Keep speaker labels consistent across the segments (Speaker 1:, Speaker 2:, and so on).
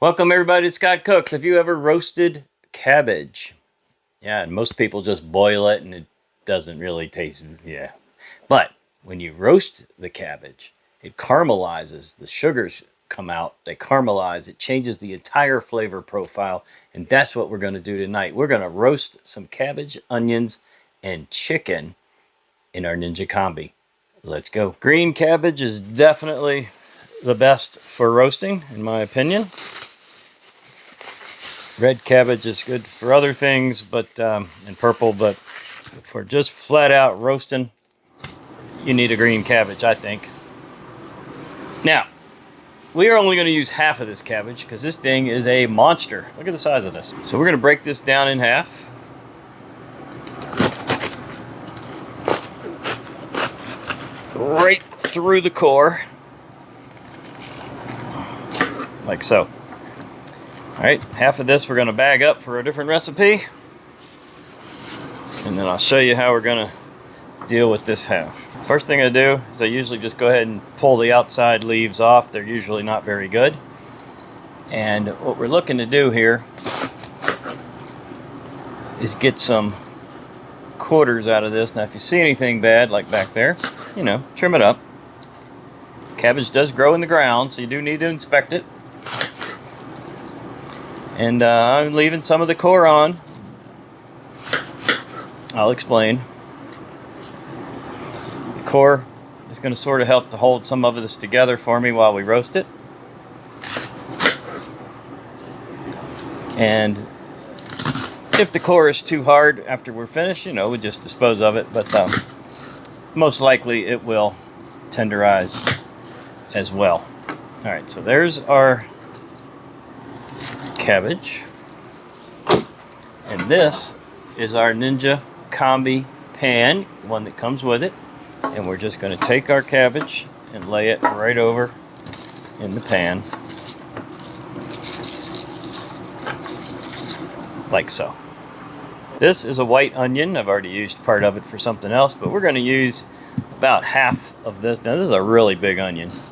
Speaker 1: Welcome everybody to Scott Cooks. Have you ever roasted cabbage? Yeah, and most people just boil it and it doesn't really taste, yeah. But when you roast the cabbage, it caramelizes. The sugars come out, they caramelize. It changes the entire flavor profile, and that's what we're going to do tonight. We're going to roast some cabbage, onions, and chicken in our Ninja Combi. Let's go. Green cabbage is definitely the best for roasting, in my opinion. Red cabbage is good for other things, but and purple, but for just flat out roasting, you need a green cabbage, I think. Now, we are only going to use half of this cabbage because this thing is a monster. Look at the size of this. So we're going to break this down in half. Right through the core. Like so. All right, half of this we're going to bag up for a different recipe. And then I'll show you how we're going to deal with this half. First thing I do is I usually just go ahead and pull the outside leaves off. They're usually not very good. And what we're looking to do here is get some quarters out of this. Now if you see anything bad, like back there, you know, trim it up. Cabbage does grow in the ground, so you do need to inspect it. And I'm leaving some of the core on. I'll explain. The core is going to sort of help to hold some of this together for me while we roast it. And if the core is too hard after we're finished, you know, we just dispose of it. But most likely it will tenderize as well. All right, so there's our cabbage, and this is our Ninja Combi pan, the one that comes with it, and we're just going to take our cabbage and lay it right over in the pan like so. This is a white onion. I've already used part of it for something else, but we're going to use about half of this. Now this is a really big onion, so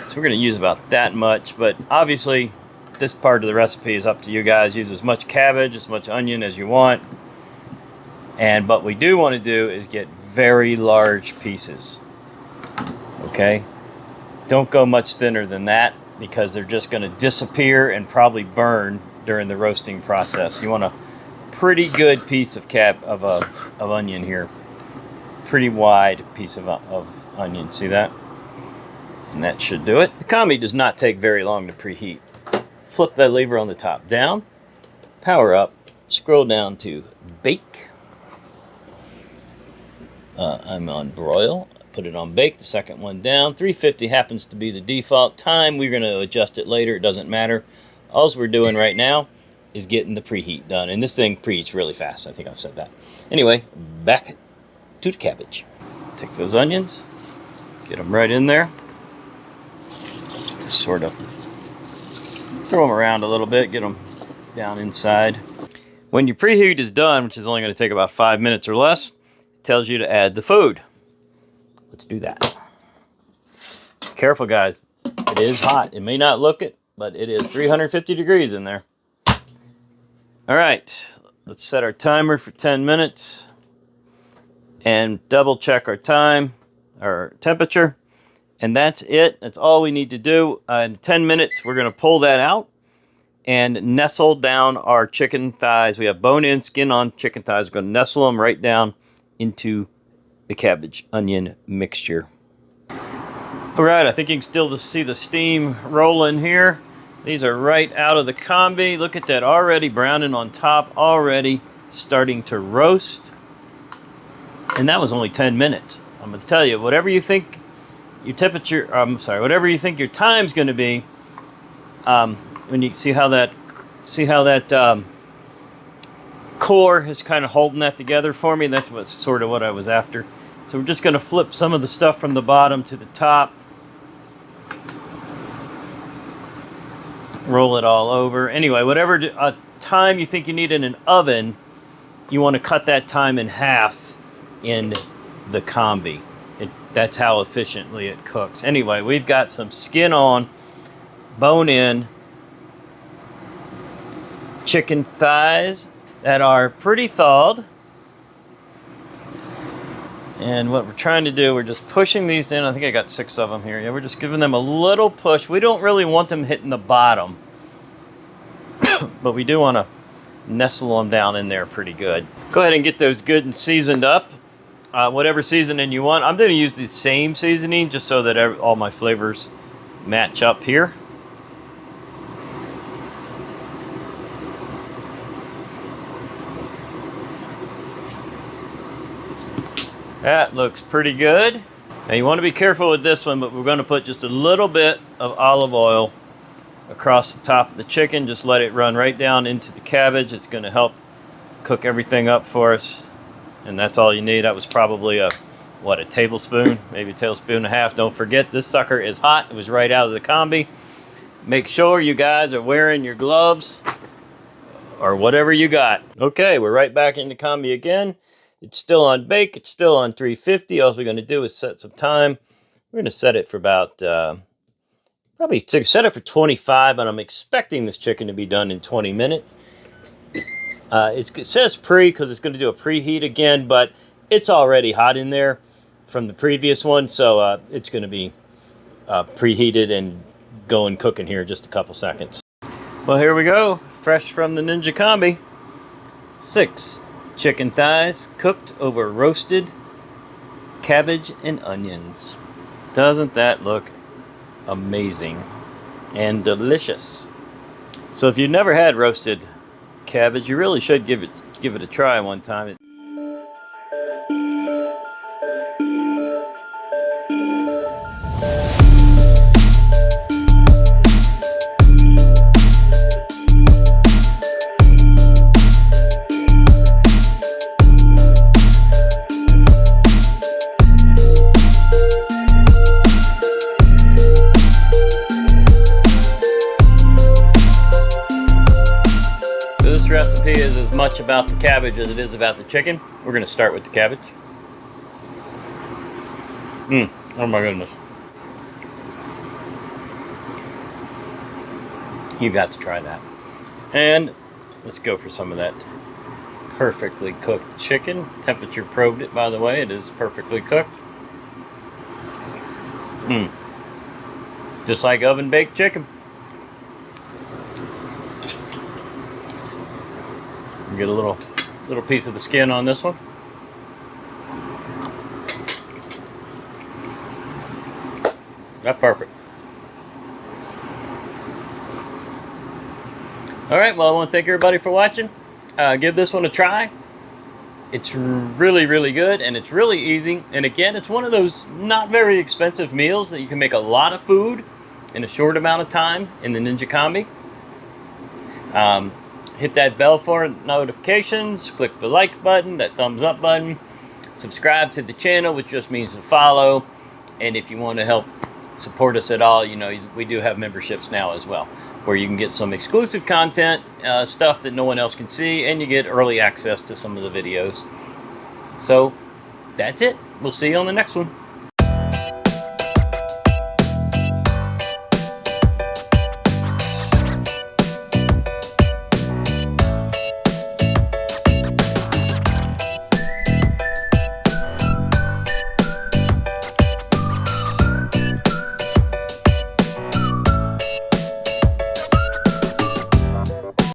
Speaker 1: we're going to use about that much, but obviously this part of the recipe is up to you guys. Use as much cabbage, as much onion as you want. And what we do want to do is get very large pieces. Okay? Don't go much thinner than that because they're just going to disappear and probably burn during the roasting process. You want a pretty good piece of onion here. Pretty wide piece of onion. See that? And that should do it. The Combi does not take very long to preheat. Flip that lever on the top down, power up, scroll down to bake. I'm on broil, put it on bake, the second one down. 350 happens to be the default time. We're going to adjust it later, it doesn't matter. All we're doing right now is getting the preheat done, and this thing preheats really fast. I think I've said that. Anyway, back to the cabbage. Take those onions, get them right in there. Just sort of throw them around a little bit, get them down inside. When your preheat is done, which is only going to take about 5 minutes or less, it tells you to add the food. Let's do that. Careful, guys. It is hot. It may not look it, but it is 350 degrees in there. All right, let's set our timer for 10 minutes and double check our time, our temperature. And that's it. That's all we need to do. In 10 minutes, we're going to pull that out and nestle down our chicken thighs. We have bone-in, skin-on chicken thighs. We're going to nestle them right down into the cabbage onion mixture. All right, I think you can still see the steam rolling here. These are right out of the Combi. Look at that, already browning on top, already starting to roast. And that was only 10 minutes. I'm going to tell you, whatever you think your temperature, whatever you think your time's going to be, when you see how that core is kind of holding that together for me. That's sort of what I was after. So we're just going to flip some of the stuff from the bottom to the top. Roll it all over. Anyway, whatever time you think you need in an oven, you want to cut that time in half in the Combi. That's how efficiently it cooks. Anyway, we've got some skin on, bone in chicken thighs that are pretty thawed. And what we're trying to do, we're just pushing these in. I think I got 6 of them here. Yeah, we're just giving them a little push. We don't really want them hitting the bottom, but we do want to nestle them down in there pretty good. Go ahead and get those good and seasoned up. Whatever seasoning you want. I'm going to use the same seasoning just so that all my flavors match up here. That looks pretty good. Now you want to be careful with this one, but we're going to put just a little bit of olive oil across the top of the chicken. Just let it run right down into the cabbage. It's going to help cook everything up for us. And that's all you need. That was probably a tablespoon, maybe a tablespoon and a half. Don't forget, this sucker is hot. It was right out of the combi. Make sure you guys are wearing your gloves or whatever you got. Okay, we're right back in the combi again. It's still on bake. It's still on 350. All we're going to do is set some time. We're going to set it for about, probably set it for 25, and I'm expecting this chicken to be done in 20 minutes. It says pre because it's going to do a preheat again, but it's already hot in there from the previous one, so it's going to be preheated and going cooking here in just a couple seconds. Well, here we go, fresh from the Ninja Combi. 6 chicken thighs cooked over roasted cabbage and onions. Doesn't that look amazing and delicious? So if you've never had roasted cabbage, you really should give it a try one time. This recipe is as much about the cabbage as it is about the chicken. We're going to start with the cabbage. Oh my goodness. You got to try that. And let's go for some of that perfectly cooked chicken. Temperature probed it, by the way. It is perfectly cooked. Just like oven baked chicken. Get a little piece of the skin on this one. That's perfect. All right, well, I want to thank everybody for watching. Give this one a try. It's really, really good, and it's really easy. And again, it's one of those not very expensive meals that you can make a lot of food in a short amount of time in the Ninja Combi. Hit that bell for notifications, click the like button, that thumbs up button, subscribe to the channel, which just means to follow. And if you want to help support us at all, you know, we do have memberships now as well, where you can get some exclusive content, stuff that no one else can see, and you get early access to some of the videos. So that's it. We'll see you on the next one.